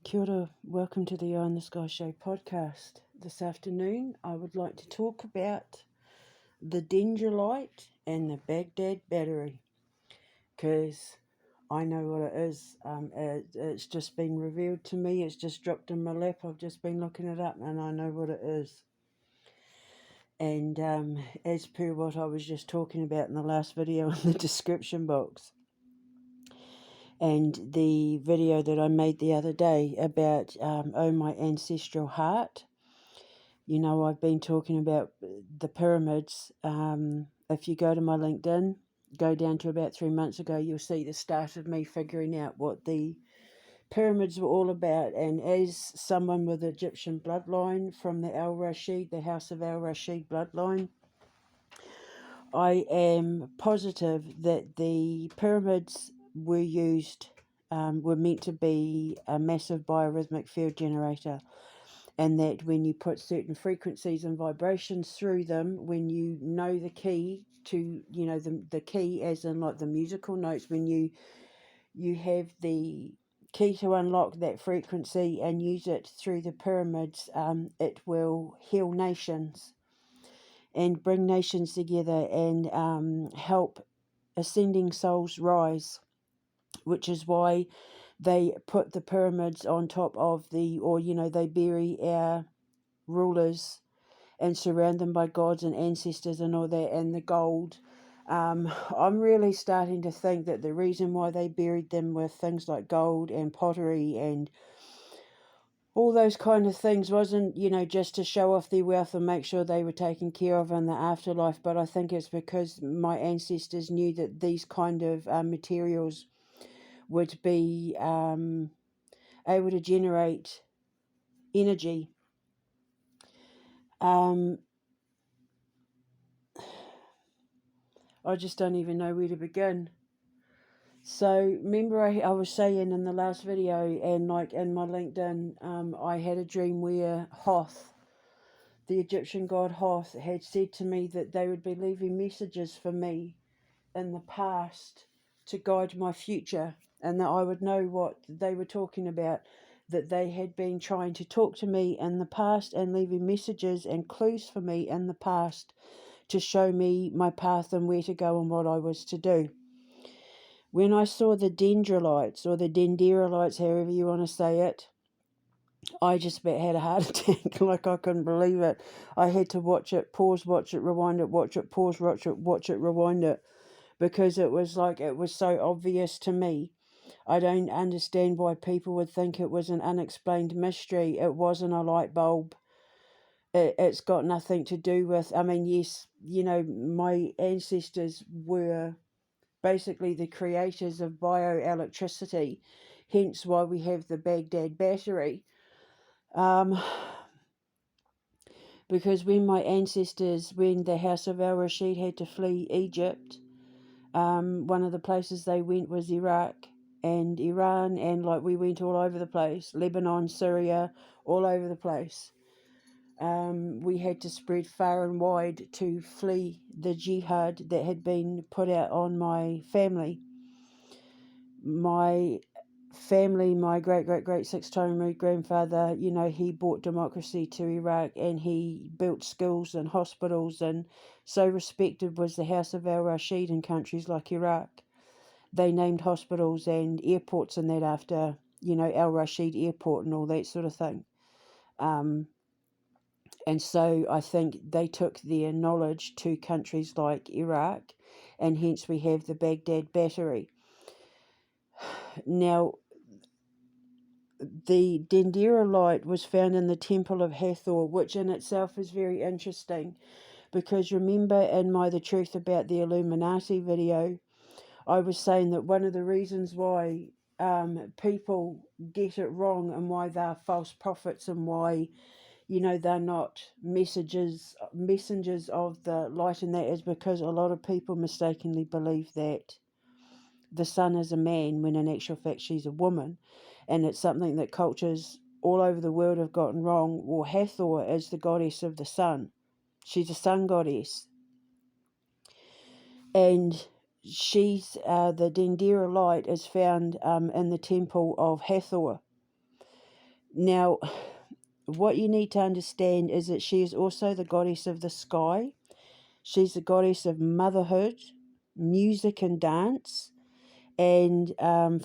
Kia ora, welcome to the Eye in the Sky Show podcast. This afternoon, I would like to talk about the Dendrolite and the Baghdad battery because I know what it is. It's just been revealed to me, it's just dropped in my lap. I've just been looking it up and I know what it is. And as per what I was just talking about in the last video in the description box, and the video that I made the other day about Oh My Ancestral Heart. You know, I've been talking about the pyramids. If you go to my LinkedIn, go down to about 3 months ago, you'll see the start of me figuring out what the pyramids were all about. And as someone with Egyptian bloodline from the Al Rashid, the House of Al Rashid bloodline, I am positive that the pyramids were meant to be a massive biorhythmic field generator, and that when you put certain frequencies and vibrations through them, when you know the key to, the key as in like the musical notes, when you have the key to unlock that frequency and use it through the pyramids, it will heal nations and bring nations together and help ascending souls rise, which is why they put the pyramids on top of they bury our rulers and surround them by gods and ancestors and all that, and the gold. I'm really starting to think that the reason why they buried them with things like gold and pottery and all those kind of things wasn't, just to show off their wealth and make sure they were taken care of in the afterlife, but I think it's because my ancestors knew that these kind of materials would be able to generate energy. I just don't even know where to begin. So remember I was saying in the last video and like in my LinkedIn, I had a dream where Hoth, the Egyptian god Hoth, had said to me that they would be leaving messages for me in the past to guide my future, and that I would know what they were talking about, that they had been trying to talk to me in the past and leaving messages and clues for me in the past to show me my path and where to go and what I was to do. When I saw the dendrolites, or the dendrolites, however you want to say it, I just about had a heart attack. Like, I couldn't believe it. I had to watch it, pause, watch it, rewind it, watch it, pause, watch it, rewind it, because it was so obvious to me. I don't understand why people would think it was an unexplained mystery. It wasn't a light bulb. It's got nothing to do with, yes, my ancestors were basically the creators of bioelectricity, hence why we have the Baghdad battery. Because when the House of Al Rashid had to flee Egypt, one of the places they went was Iraq and Iran, and like we went all over the place, Lebanon, Syria, all over the place. We had to spread far and wide to flee the jihad that had been put out on my family. My family, my great six-time removed grandfather, he brought democracy to Iraq, and he built schools and hospitals, and so respected was the House of Al Rashid in countries like Iraq. They named hospitals and airports and that after, Al Rashid Airport and all that sort of thing. And so I think they took their knowledge to countries like Iraq, and hence we have the Baghdad battery. Now, the dendrolite was found in the Temple of Hathor, which in itself is very interesting, because remember in my The Truth About the Illuminati video, I was saying that one of the reasons why people get it wrong and why they're false prophets and why they're not messengers of the light, and that is because a lot of people mistakenly believe that the sun is a man when in actual fact she's a woman, and it's something that cultures all over the world have gotten wrong. Well, Hathor is the goddess of the sun. She's a sun goddess, and she's the dendrolite is found in the temple of Hathor. Now, what you need to understand is that she is also the goddess of the sky. She's the goddess of motherhood, music and dance, and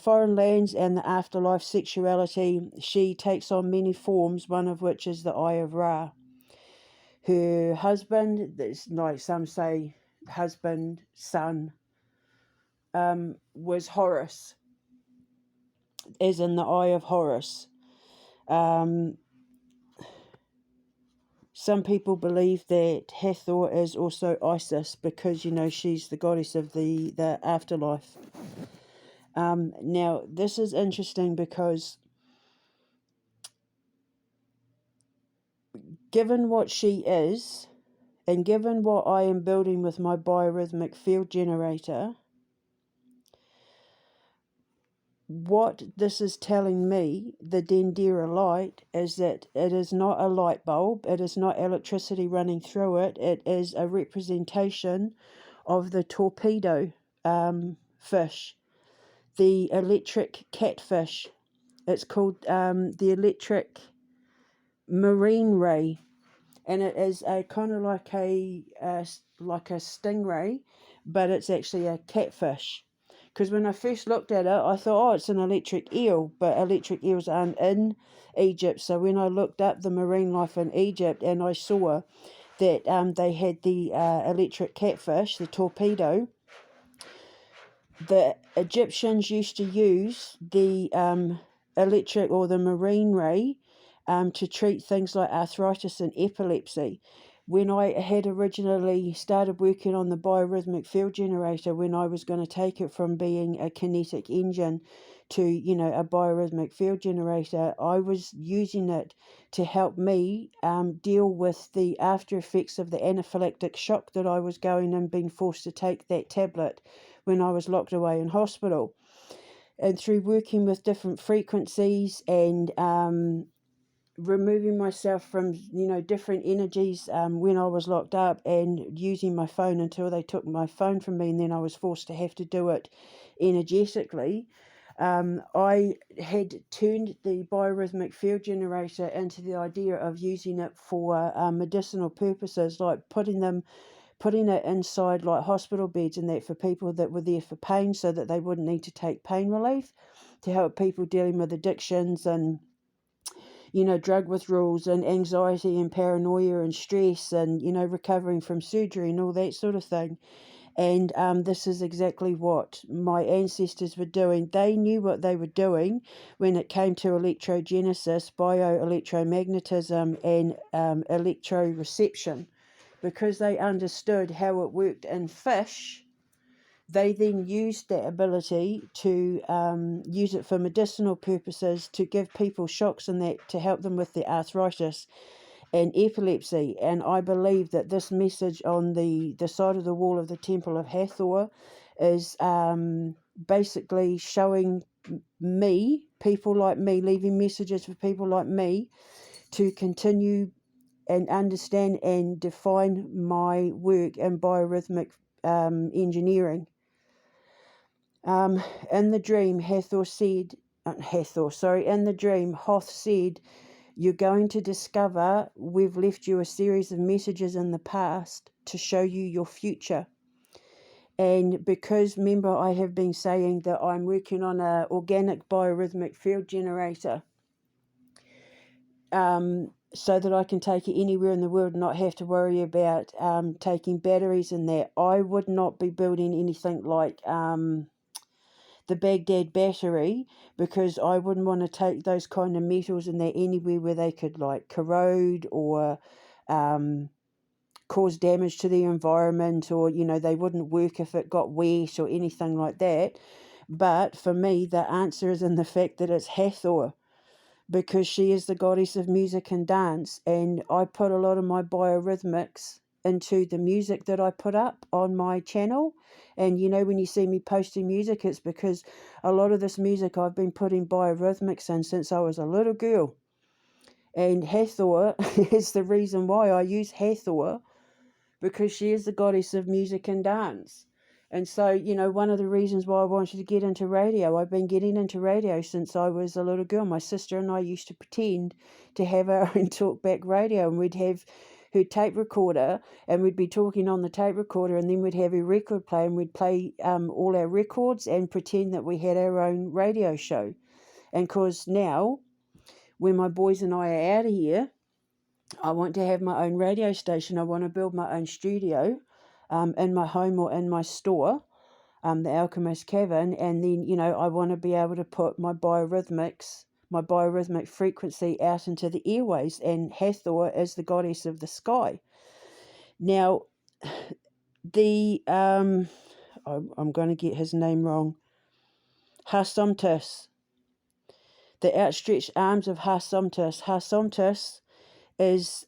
foreign lands and the afterlife sexuality. She takes on many forms, one of which is the Eye of Ra. Her husband, that's like some say husband, son, was Horus, as in the Eye of Horus. Some people believe that Hathor is also Isis because, she's the goddess of the afterlife. Now, this is interesting because given what she is, and given what I am building with my biorhythmic field generator, what this is telling me, the Dendera light, is that it is not a light bulb, it is not electricity running through it, it is a representation of the torpedo fish, the electric catfish. It's called the electric marine ray, and it is a kind of like a stingray, but it's actually a catfish. Because when I first looked at it, I thought, oh, it's an electric eel, but electric eels aren't in Egypt. So when I looked up the marine life in Egypt, and I saw that they had the electric catfish, the torpedo, the Egyptians used to use the electric or the marine ray to treat things like arthritis and epilepsy. When I had originally started working on the biorhythmic field generator, when I was going to take it from being a kinetic engine to, a biorhythmic field generator, I was using it to help me deal with the after effects of the anaphylactic shock that I was going and being forced to take that tablet when I was locked away in hospital. And through working with different frequencies and removing myself from different energies when I was locked up, and using my phone until they took my phone from me, and then I was forced to have to do it energetically. I had turned the biorhythmic field generator into the idea of using it for medicinal purposes, like putting it inside like hospital beds and that, for people that were there for pain, so that they wouldn't need to take pain relief, to help people dealing with addictions and drug withdrawals and anxiety and paranoia and stress and, recovering from surgery and all that sort of thing. And this is exactly what my ancestors were doing. They knew what they were doing when it came to electrogenesis, bioelectromagnetism, and electroreception, because they understood how it worked in fish. They then used that ability to use it for medicinal purposes, to give people shocks and that, to help them with their arthritis and epilepsy. And I believe that this message on the side of the wall of the Temple of Hathor is basically showing me, people like me, leaving messages for people like me to continue and understand and define my work in biorhythmic engineering. In the dream, in the dream, Hoth said, you're going to discover we've left you a series of messages in the past to show you your future. And because, remember, I have been saying that I'm working on an organic biorhythmic field generator, so that I can take it anywhere in the world and not have to worry about taking batteries in that. I would not be building anything like the Baghdad battery, because I wouldn't want to take those kind of metals in there anywhere where they could like corrode or cause damage to the environment, or they wouldn't work if it got wet or anything like that. But for me, the answer is in the fact that it's Hathor, because she is the goddess of music and dance, and I put a lot of my biorhythmics into the music that I put up on my channel. And when you see me posting music, it's because a lot of this music I've been putting biorhythmics in since I was a little girl. And Hathor is the reason why I use Hathor, because she is the goddess of music and dance. And so, one of the reasons why I wanted to get into radio, I've been getting into radio since I was a little girl. My sister and I used to pretend to have our own talkback radio, and we'd have her tape recorder, and we'd be talking on the tape recorder, and then we'd have a record player, and we'd play all our records and pretend that we had our own radio show. And because now, when my boys and I are out of here, I want to have my own radio station. I want to build my own studio in my home or in my store, the Alchemist Cavern, and then, I want to be able to put my biorhythmic frequency out into the airways, and Hathor is the goddess of the sky. Now, I'm going to get his name wrong, Hasomtus, the outstretched arms of Hasomtus. Hasomtus is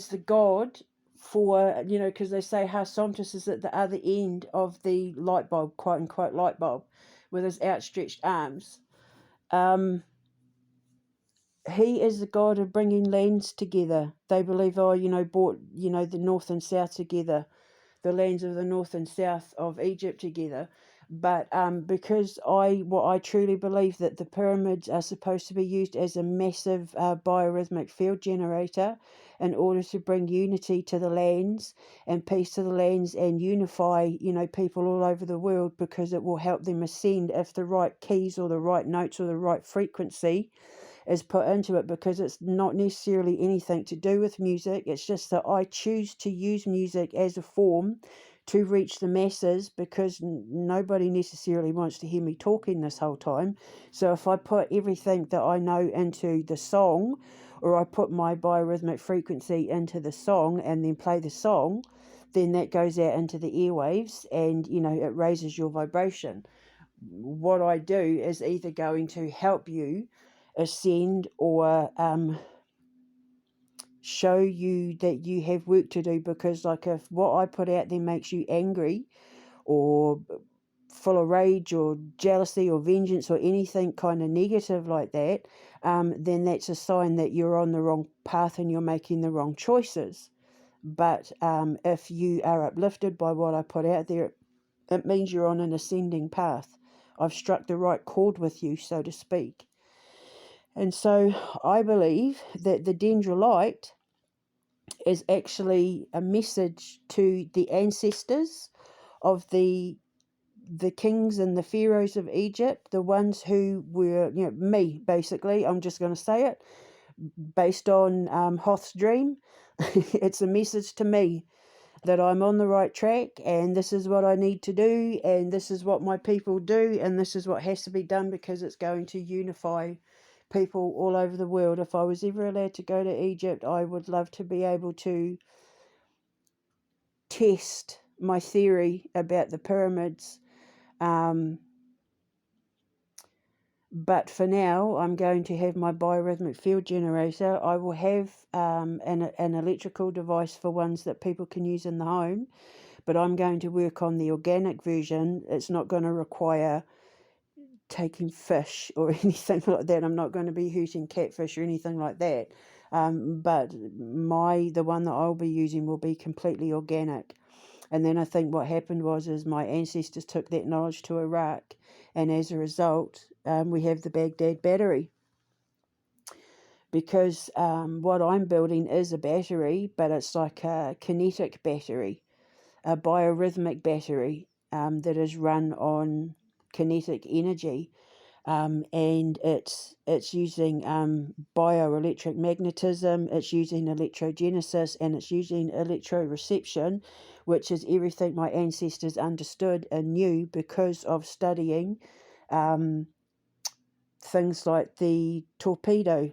the god for, because they say Hasomtus is at the other end of the light bulb, quote unquote light bulb, with his outstretched arms. He is the god of bringing lands together. They believe, brought, the north and south together, the lands of the north and south of Egypt together. But because what I truly believe that the pyramids are supposed to be used as a massive biorhythmic field generator in order to bring unity to the lands and peace to the lands and unify, people all over the world, because it will help them ascend if the right keys or the right notes or the right frequency is put into it, because it's not necessarily anything to do with music. It's just that I choose to use music as a form to reach the masses, because nobody necessarily wants to hear me talking this whole time. So if I put everything that I know into the song, or I put my biorhythmic frequency into the song and then play the song, then that goes out into the airwaves, and it raises your vibration. What I do is either going to help you ascend or show you that you have work to do, because if what I put out there makes you angry or full of rage or jealousy or vengeance or anything kind of negative like that, then that's a sign that you're on the wrong path and you're making the wrong choices. But if you are uplifted by what I put out there, it means you're on an ascending path. I've struck the right chord with you, so to speak. And so I believe that the dendrolite is actually a message to the ancestors of the kings and the pharaohs of Egypt, the ones who were, me, basically. I'm just going to say it, based on Hoth's dream. It's a message to me that I'm on the right track, and this is what I need to do, and this is what my people do, and this is what has to be done, because it's going to unify people all over the world. If I was ever allowed to go to Egypt, I would love to be able to test my theory about the pyramids. But for now, I'm going to have my biorhythmic field generator. I will have an electrical device for ones that people can use in the home, but I'm going to work on the organic version. It's not going to require taking fish or anything like that. I'm not going to be hooting catfish or anything like that. But the one that I'll be using will be completely organic. And then I think what happened is my ancestors took that knowledge to Iraq, and as a result, we have the Baghdad battery. Because what I'm building is a battery, but it's like a kinetic battery, a biorhythmic battery that is run on kinetic energy, and it's using bioelectric magnetism, it's using electrogenesis, and it's using electroreception, which is everything my ancestors understood and knew because of studying things like the torpedo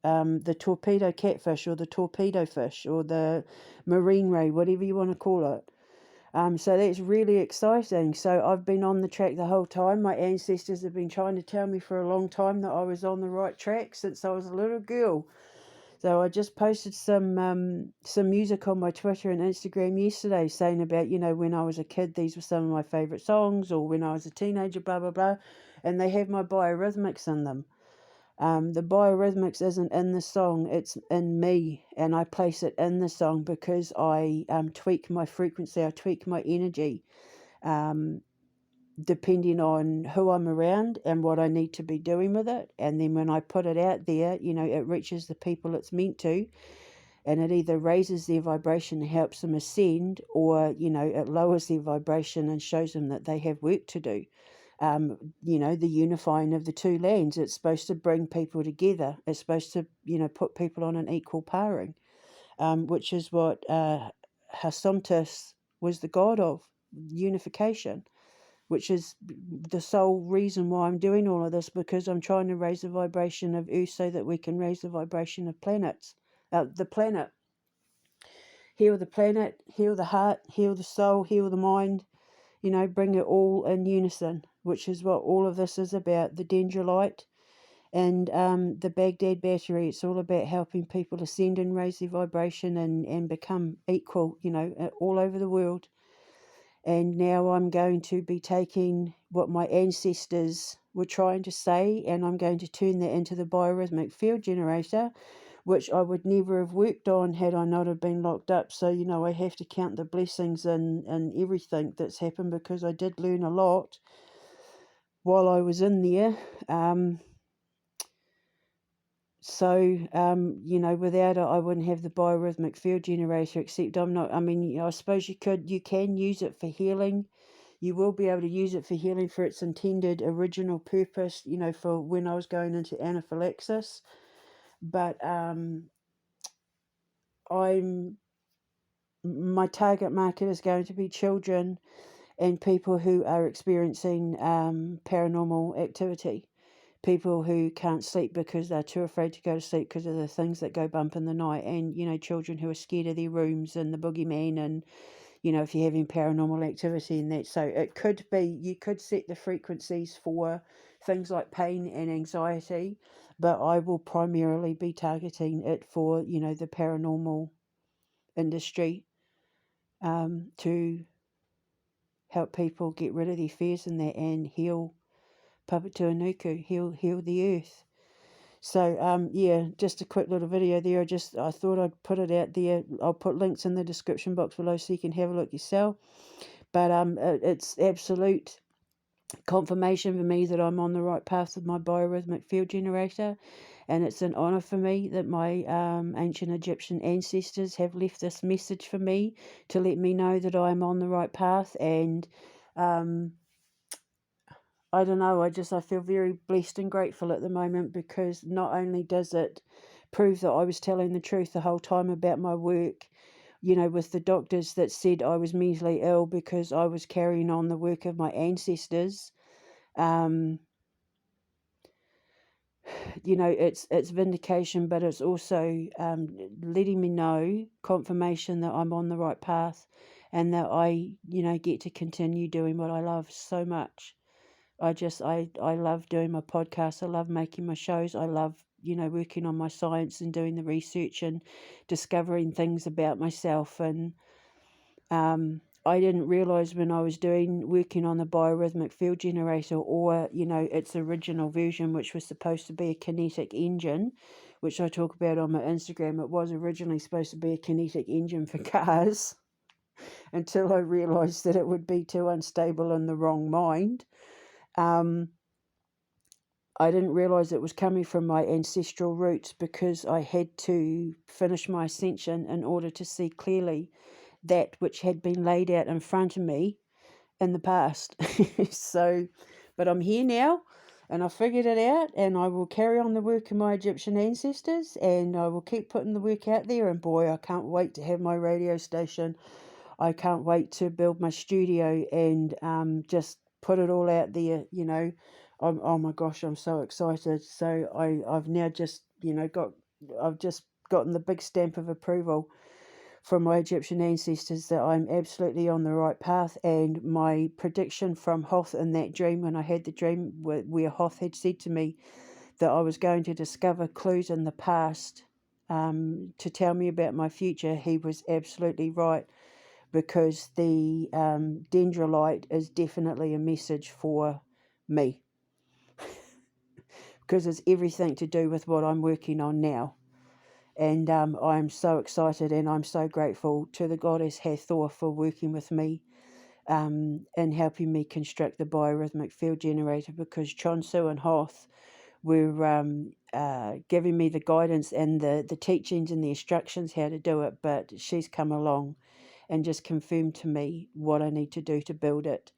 catfish, or the torpedo fish, or the marine ray, whatever you want to call it. So that's really exciting. So I've been on the track the whole time. My ancestors have been trying to tell me for a long time that I was on the right track since I was a little girl. So I just posted some music on my Twitter and Instagram yesterday, saying about, when I was a kid, these were some of my favourite songs, or when I was a teenager, blah, blah, blah. And they have my biorhythmics in them. The biorhythmics isn't in the song, it's in me, and I place it in the song because I tweak my frequency, I tweak my energy, depending on who I'm around and what I need to be doing with it. And then when I put it out there, it reaches the people it's meant to, and it either raises their vibration and helps them ascend, or, it lowers their vibration and shows them that they have work to do. The unifying of the two lands. It's supposed to bring people together. It's supposed to, put people on an equal paring, which is what Hasumtis was the god of, unification, which is the sole reason why I'm doing all of this, because I'm trying to raise the vibration of Earth so that we can raise the vibration of the planet. Heal the planet, heal the heart, heal the soul, heal the mind, bring it all in unison, which is what all of this is about. The Dendrolite and the Baghdad battery, it's all about helping people ascend and raise their vibration and become equal, all over the world. And now I'm going to be taking what my ancestors were trying to say, and I'm going to turn that into the biorhythmic field generator, which I would never have worked on had I not have been locked up. So, I have to count the blessings and everything that's happened, because I did learn a lot while I was in there. Without it, I wouldn't have the biorhythmic field generator, except I suppose you can use it for healing. You will be able to use it for healing for its intended original purpose, for when I was going into anaphylaxis. But my target market is going to be children and people who are experiencing paranormal activity. People who can't sleep because they're too afraid to go to sleep because of the things that go bump in the night, and children who are scared of their rooms and the boogeyman, and if you're having paranormal activity and that. So it could be, you could set the frequencies for things like pain and anxiety, but I will primarily be targeting it for the paranormal industry, to help people get rid of their fears and that, and heal Papatūānuku, heal the earth. So just a quick little video there. I thought I'd put it out there. I'll put links in the description box below so you can have a look yourself. But it's absolute confirmation for me that I'm on the right path with my biorhythmic field generator, and it's an honor for me that my ancient Egyptian ancestors have left this message for me to let me know that I'm on the right path. And I don't know, I feel very blessed and grateful at the moment, because not only does it prove that I was telling the truth the whole time about my work, with the doctors that said I was mentally ill because I was carrying on the work of my ancestors. It's vindication, but it's also letting me know, confirmation that I'm on the right path, and that I, get to continue doing what I love so much. I love doing my podcast. I love making my shows. I love, working on my science and doing the research and discovering things about myself. And I didn't realize when I was working on the biorhythmic field generator, or, its original version, which was supposed to be a kinetic engine, which I talk about on my Instagram. It was originally supposed to be a kinetic engine for cars, until I realized that it would be too unstable in the wrong mind. I didn't realize it was coming from my ancestral roots, because I had to finish my ascension in order to see clearly that which had been laid out in front of me in the past. But I'm here now, and I figured it out, and I will carry on the work of my Egyptian ancestors, and I will keep putting the work out there. And boy, I can't wait to have my radio station. I can't wait to build my studio and just put it all out there. Oh my gosh, I'm so excited. So I've now just I've just gotten the big stamp of approval from my Egyptian ancestors that I'm absolutely on the right path. And my prediction from Hoth in that dream, when I had the dream where Hoth had said to me that I was going to discover clues in the past to tell me about my future, he was absolutely right, because the Dendrolite is definitely a message for me. because it's everything to do with what I'm working on now. And I'm so excited, and I'm so grateful to the goddess Hathor for working with me and helping me construct the biorhythmic field generator, because Chonsu and Hoth were giving me the guidance and the teachings and the instructions how to do it, but she's come along and just confirmed to me what I need to do to build it,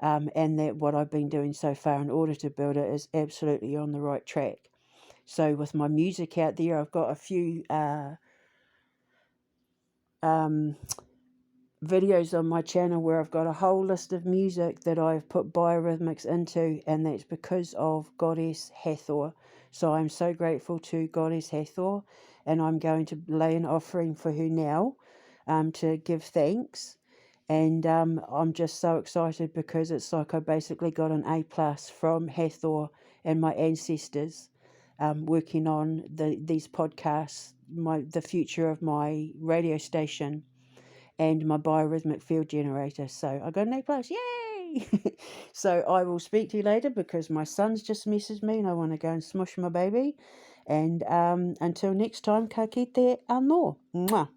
and that what I've been doing so far in order to build it is absolutely on the right track. So with my music out there, I've got a few videos on my channel where I've got a whole list of music that I've put biorhythmics into, and that's because of Goddess Hathor. So I'm so grateful to Goddess Hathor, and I'm going to lay an offering for her now to give thanks. And I'm just so excited because it's like I basically got an A+ from Hathor and my ancestors, working on these podcasts, the future of my radio station, and my biorhythmic field generator. So I got an A+, yay! So I will speak to you later, because my son's just messaged me and I want to go and smush my baby. And until next time, ka kite anō. Mwah.